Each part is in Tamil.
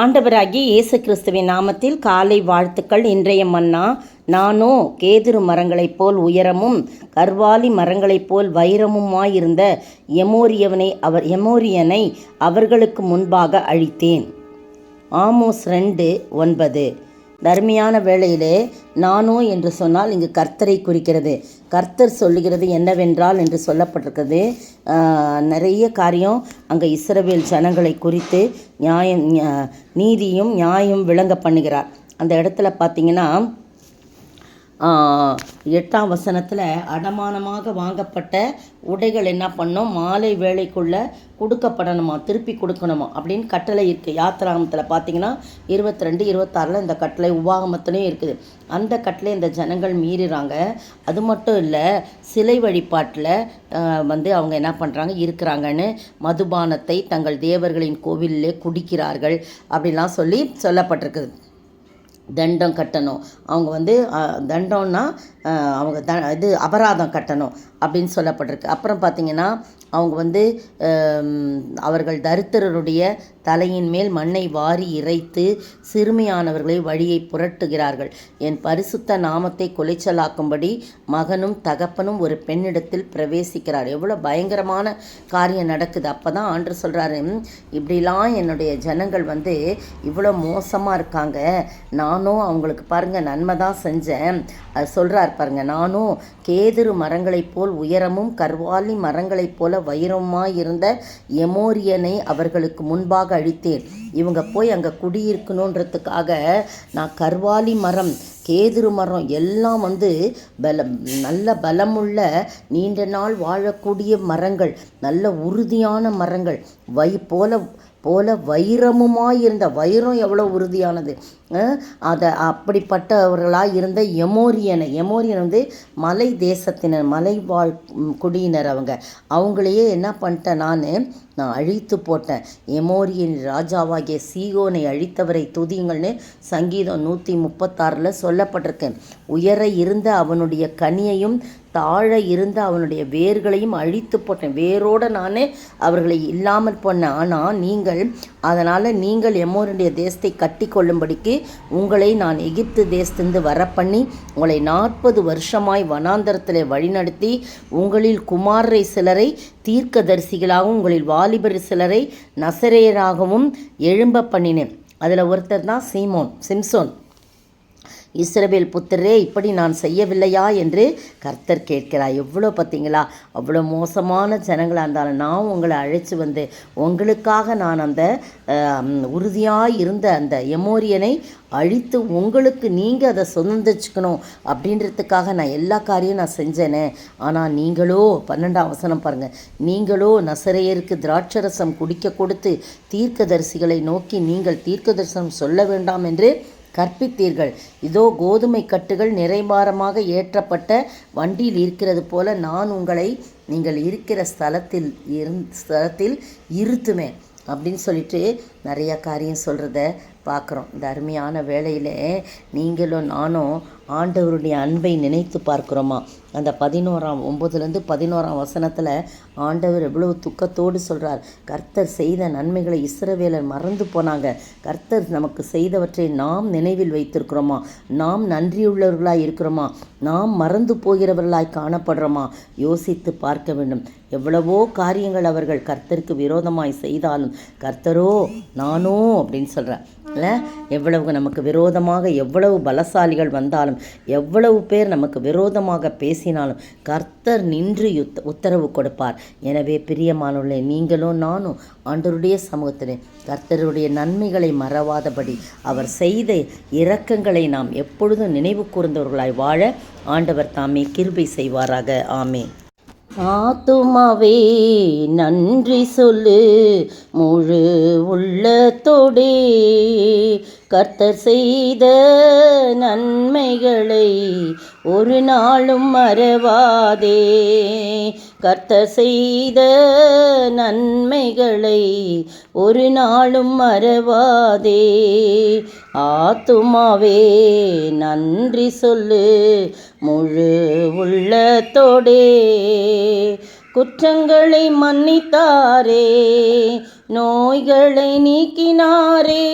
ஆண்டவராகிய இயேசு கிறிஸ்துவின் நாமத்தில் காலை வாழ்த்துக்கள். இன்றைய மன்னா, நானோ கேதுரு மரங்களைப் போல் உயரமும் கர்வாலி மரங்களைப் போல் வைரமுமாயிருந்த எமோரியனை அவர்களுக்கு முன்பாக அழித்தேன். ஆமோஸ் 2:9. தர்மியான வேளையிலே நானோ என்று சொன்னால் இங்கு கர்த்தரை குறிக்கிறது. கர்த்தர் சொல்லுகிறது என்னவென்றால் என்று சொல்லப்பட்டிருக்கிறது. நிறைய காரியம் அங்கே இஸ்ரவேல் ஜனங்களை குறித்து நீதியும் நியாயம் விளங்க பண்ணுகிறார். அந்த இடத்துல பார்த்தீங்கன்னா 8ஆம் வசனத்தில் அடமானமாக வாங்கப்பட்ட உடைகள் என்ன பண்ணோம், மாலை வேளைக்குள்ளே கொடுக்கப்படணுமா, திருப்பி கொடுக்கணுமா அப்படின்னு கட்டளை இருக்குது. யாத்திராகமத்தில் பார்த்தீங்கன்னா 22, 26 இந்த கட்டளை, உபாகமத்துலேயும் இருக்குது. அந்த கட்டளை இந்த ஜனங்கள் மீறுறாங்க. அது மட்டும் இல்லை, சிலை வழிபாட்டில் அவங்க என்ன பண்ணுறாங்க இருக்கிறாங்கன்னு மதுபானத்தை தங்கள் தேவர்களின் கோவிலிலே குடிக்கிறார்கள் அப்படிலாம் சொல்லப்பட்டிருக்குது. தண்டம் கட்டணும். அவங்க தண்டம்னா அவங்க இது அபராதம் கட்டணும் அப்படின்னு சொல்லப்பட்டிருக்கு. அப்புறம் பார்த்திங்கன்னா அவங்க அவர்கள் தரித்திரருடைய தலையின் மேல் மண்ணை வாரி இறைத்து சிறுமியானவர்களை வழியை புரட்டுகிறார்கள். என் பரிசுத்த நாமத்தை குலைச்சலாக்கும்படி மகனும் தகப்பனும் ஒரு பெண்ணிடத்தில் பிரவேசிக்கிறார். எவ்வளோ பயங்கரமான காரியம் நடக்குது. அப்போ தான் ஆண்டு சொல்கிறாரு, இப்படிலாம் என்னுடைய ஜனங்கள் இவ்வளோ மோசமாக இருக்காங்க, நானும் அவங்களுக்கு பாருங்கள் நன்மை தான் செஞ்சேன். அது சொல்கிறார் பாருங்கள், நானும் கேதுரு மரங்களைப் போல் உயரமும் கர்வாலி மரங்களைப் போல வைரமாய் இருந்த எமோரியனை அவர்களுக்கு முன்பாக அழித்தேன். இவங்க போய் அங்கே குடியிருக்கணுன்றதுக்காக நான் கர்வாலி மரம், கேதுரு மரம் எல்லாம் நல்ல பலமுள்ள நீண்ட நாள் வாழக்கூடிய மரங்கள், நல்ல உறுதியான மரங்கள், போல வைரமுமாயிருந்த, வைரம் எவ்வளோ உறுதியானது, அதை அப்படிப்பட்டவர்களாக இருந்த எமோரியன் மலை தேசத்தினர், மலை வாழ் குடியினர். அவங்களையே என்ன பண்ணிட்டேன், நான் அழித்து போட்டேன். எமோரியன் ராஜாவாகிய சீகோனை அழித்தவரை துதியுங்கள்னு சங்கீதம் 136 சொல்லப்பட்டிருக்கேன். உயர இருந்த அவனுடைய கனியையும் தாழ இருந்த அவனுடைய வேர்களையும் அழித்து போட்டேன். வேரோடு நானே அவர்களை இல்லாமல் போனேன். ஆனால் நீங்கள் எமோருடைய தேசத்தை கட்டி கொள்ளும்படிக்கு உங்களை நான் எகிப்து தேசத்திலிருந்து வரப்பண்ணி உங்களை 40 வருஷமாய் வனாந்தரத்தில் வழிநடத்தி உங்களில் குமாரரை சிலரை தீர்க்கதரிசிகளாகவும் உங்களில் வாலிபர் சிலரை நசரேயராகவும் எழும்ப பண்ணினேன். அதில் ஒருத்தர் தான் சிம்சோன். இஸ்ரவேல் புத்திரரே, இப்படி நான் செய்யவில்லையா என்று கர்த்தர் கேட்கிறார். எவ்வளோ பார்த்தீங்களா, அவ்வளோ மோசமான ஜனங்களாக இருந்தாலும் நான் உங்களை அழைச்சி உங்களுக்காக நான் அந்த உறுதியாக இருந்த அந்த எமோரியனை அழித்து உங்களுக்கு நீங்கள் அதை சுதந்திரிச்சுக்கணும் அப்படின்றதுக்காக நான் எல்லா காரியம் நான் செஞ்சேனே. ஆனால் நீங்களோ 12ஆம் வசனம் பாருங்கள், நீங்களோ நசரேயருக்கு திராட்சரசம் குடிக்க கொடுத்து தீர்க்கதரிசிகளை நோக்கி நீங்கள் தீர்க்கதரிசனம் சொல்ல வேண்டாம் என்று கற்பித்தீர்கள். இதோ கோதுமை கட்டுகள் நிறைபாரமாக ஏற்றப்பட்ட வண்டியில் இருக்கிறது போல நான் உங்களை நீங்கள் இருக்கிற ஸ்தலத்தில் இருத்துவேன் அப்படின்னு சொல்லிட்டு நிறைய காரியம் சொல்கிறத பார்க்குறோம். இந்த அருமையான வேளையில் நீங்களும் நானும் ஆண்டவருடைய அன்பை நினைத்து பார்க்குறோமா? அந்த 9-11 வசனத்தில் ஆண்டவர் எவ்வளவு துக்கத்தோடு சொல்கிறார். கர்த்தர் செய்த நன்மைகளை இஸ்ரவேலர் மறந்து போனாங்க. கர்த்தர் நமக்கு செய்தவற்றை நாம் நினைவில் வைத்திருக்கிறோமா? நாம் நன்றியுள்ளவர்களாய் இருக்கிறோமா? நாம் மறந்து போகிறவர்களாய் காணப்படுறோமா? யோசித்து பார்க்க வேண்டும். எவ்வளவோ காரியங்கள் அவர்கள் கர்த்தருக்கு விரோதமாய் செய்தாலும் கர்த்தரோ நானோ அப்படின்னு சொல்கிறேன். எவ்வளவு நமக்கு விரோதமாக எவ்வளவு பலசாலிகள் வந்தாலும் எவ்வளவு பேர் நமக்கு விரோதமாக பேசினாலும் கர்த்தர் நின்று உத்தரவு கொடுப்பார். எனவே பிரியமானவர்களே, நீங்களும் நானும் ஆண்டவருடைய சமூகத்திலே கர்த்தருடைய நன்மைகளை மறவாதபடி அவர் செய்த இரக்கங்களை நாம் எப்பொழுதும் நினைவு கூர்ந்தவர்களாய் வாழ ஆண்டவர் தாமே கிருபை செய்வாராக. ஆமென். ஆத்துமாவே நன்றி சொல்லு முழு உள்ளத்தோடே, கர்த்தர் செய்த நன்மைகளை ஒரு நாளும் மறவாதே. கர்த்தர் செய்த நன்மைகளை ஒரு நாளும் மறவாதே. ஆத்துமாவே நன்றி சொல்லு முழு உள்ளத்தோடே, குற்றங்களை மன்னித்தாரே, நோய்களை நீக்கினாரே,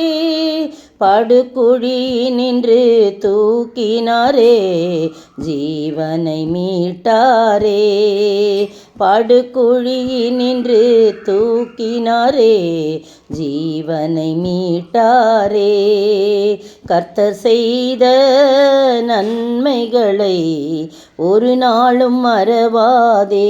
படுகுழியினின்று தூக்கினாரே, ஜீவனை மீட்டாரே. படுகுழியினின்று தூக்கினாரே, ஜீவனை மீட்டாரே. கர்த்தர் செய்த நன்மைகளை ஒரு நாளும் மறவாதே.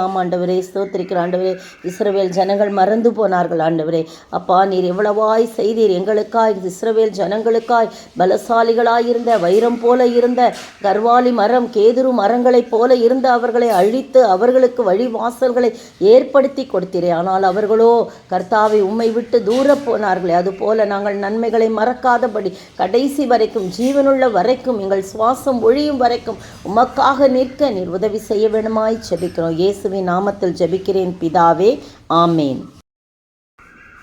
ஆமாண்டவரே, ஸ்தோத்திரிக்கிற ஆண்டவரே. இஸ்ரவேல் ஜனங்கள் மறந்து போனார்கள் ஆண்டவரே. அப்பா, நீர் எவ்வளவாய் செய்தீர் எங்களுக்காய், இஸ்ரவேல் ஜனங்களுக்காய். பலசாலிகளாயிருந்த, வைரம் போல இருந்த கர்வாலி மரம், கேதுரு மரங்களைப் போல இருந்த அவர்களை அழித்து அவர்களுக்கு வழிவாசல்களை ஏற்படுத்தி கொடுத்தீரே. ஆனால் அவர்களோ கர்த்தாவை உம்மை விட்டு தூர போனார்களே. அதுபோல நாங்கள் நன்மைகளை மறக்காதபடி கடைசி வரைக்கும், ஜீவனுள்ள வரைக்கும், எங்கள் சுவாசம் ஒழியும் வரைக்கும் உமக்காக நிற்க நீர் உதவி செய்ய வேணுமாய் ஜெபிக்கிறோம். இயேசுவின் நாமத்தில் ஜெபிக்கிறேன் பிதாவே, ஆமேன்.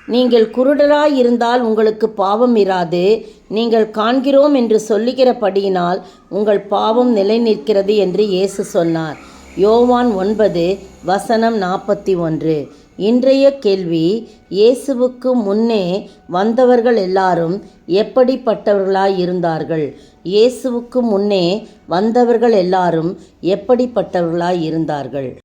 நீங்கள் குருடராய் இருந்தால் உங்களுக்கு பாவம் இராது. நீங்கள் காண்கிறோம் என்று சொல்லுகிறபடியினால் உங்கள் பாவம் நிலை நிற்கிறது என்று இயேசு சொன்னார். யோவான் 9:41. இன்றைய கேள்வி: இயேசுவுக்கு முன்னே வந்தவர்கள் எல்லாரும் எப்படிப்பட்டவர்களாய் இருந்தார்கள்? இயேசுவுக்கு முன்னே வந்தவர்கள் எல்லாரும் எப்படிப்பட்டவர்களாய் இருந்தார்கள்?